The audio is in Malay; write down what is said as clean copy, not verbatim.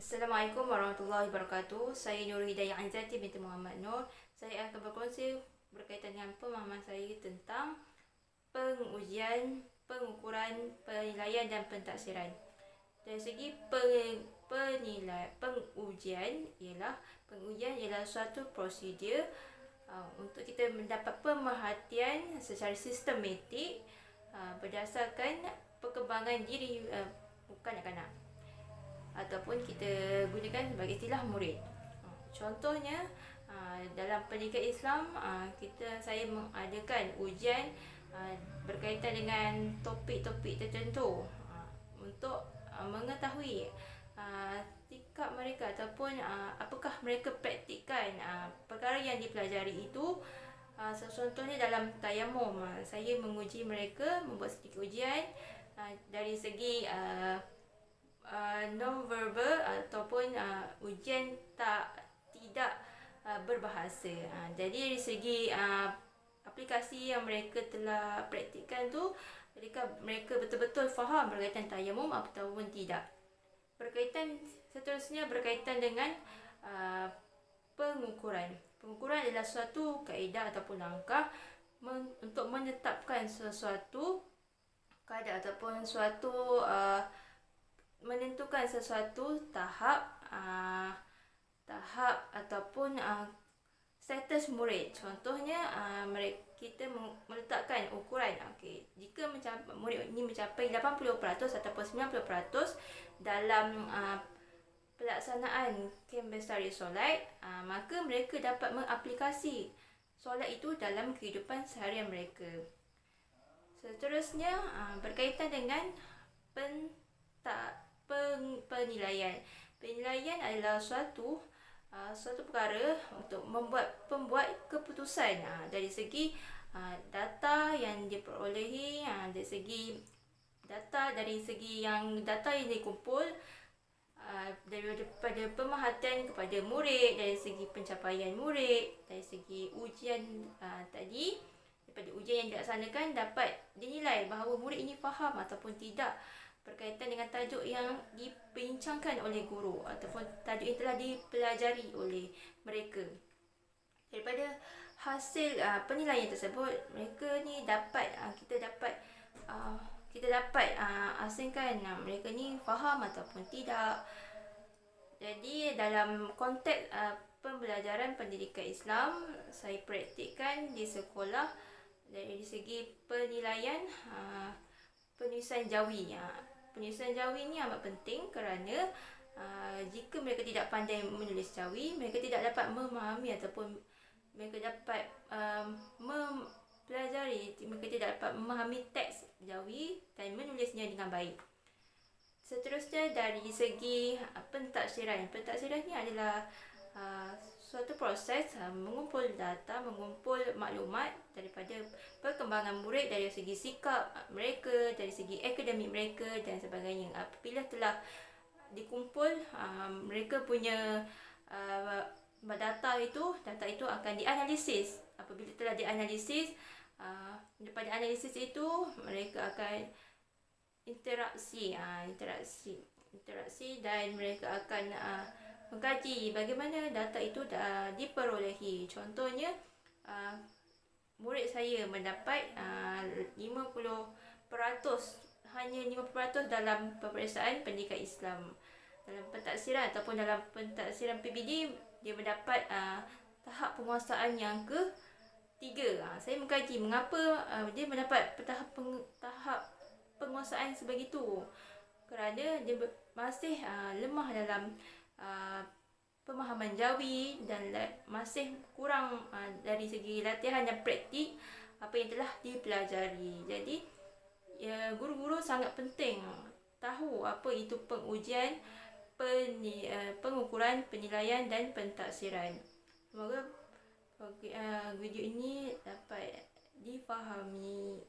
Assalamualaikum warahmatullahi wabarakatuh. Saya Nur Hidayah Aizati binti Muhammad Nur. Saya akan berkongsi berkaitan dengan pemahaman saya tentang pengujian, pengukuran, penilaian dan pentaksiran. Dari segi pengujian ialah suatu prosedur untuk kita mendapat pemerhatian secara sistematik berdasarkan perkembangan diri kanak-kanak, ataupun kita gunakan sebagai istilah murid. Contohnya dalam pendidikan Islam, saya mengadakan ujian berkaitan dengan topik-topik tertentu untuk mengetahui sikap mereka ataupun apakah mereka praktikkan perkara yang dipelajari itu. Contohnya dalam tayamum, saya menguji mereka, membuat sedikit ujian dari segi non-verbal ataupun ujian tidak berbahasa. Jadi dari segi aplikasi yang mereka telah praktikkan tu, mereka betul-betul faham berkaitan tayamum ataupun tidak. Seterusnya berkaitan dengan pengukuran. Pengukuran adalah suatu kaedah ataupun langkah untuk menetapkan sesuatu kadar ataupun menentukan sesuatu tahap ataupun status murid. Contohnya kita meletakkan ukuran. Jika murid ini mencapai 80% ataupun 90% dalam pelaksanaan kem bestari solat, maka mereka dapat mengaplikasi solat itu dalam kehidupan seharian mereka. Seterusnya berkaitan dengan penilaian. Penilaian adalah suatu perkara untuk pembuat keputusan dari segi data yang diperolehi, dari segi data yang dikumpul daripada pemerhatian kepada murid, dari segi pencapaian murid, dari segi ujian tadi, daripada ujian yang dilaksanakan dapat dinilai bahawa murid ini faham ataupun tidak berkaitan dengan tajuk yang dibincangkan oleh guru ataupun tajuk yang telah dipelajari oleh mereka. Daripada hasil penilaian tersebut, kita dapat asingkan mereka ni faham ataupun tidak. Jadi dalam konteks pembelajaran pendidikan Islam, saya praktikkan di sekolah dari segi penilaian penulisan jawi. Penulisan jawi ni amat penting kerana jika mereka tidak pandai menulis jawi, mereka tidak dapat memahami ataupun mereka dapat mempelajari, mereka tidak dapat memahami teks jawi dan menulisnya dengan baik. Seterusnya dari segi pentaksiran. Pentaksiran ni adalah suatu proses mengumpul data, mengumpul maklumat daripada perkembangan murid dari segi sikap mereka, dari segi akademik mereka dan sebagainya. Apabila telah dikumpul, mereka punya data itu akan dianalisis. Apabila telah dianalisis, daripada analisis itu mereka akan interaksi dan mereka akan mengkaji bagaimana data itu diperolehi. Contohnya, murid saya mendapat hanya 50% dalam peperiksaan pendidikan Islam. Dalam pentaksiran ataupun dalam pentaksiran PBD, dia mendapat tahap penguasaan yang ke-3. Saya mengkaji mengapa dia mendapat tahap penguasaan sebegitu. Kerana dia masih lemah dalam pemahaman jawi dan masih kurang dari segi latihan dan praktik apa yang telah dipelajari. Jadi guru-guru sangat penting tahu apa itu pengujian, pengukuran, penilaian dan pentaksiran. Semoga video ini dapat difahami.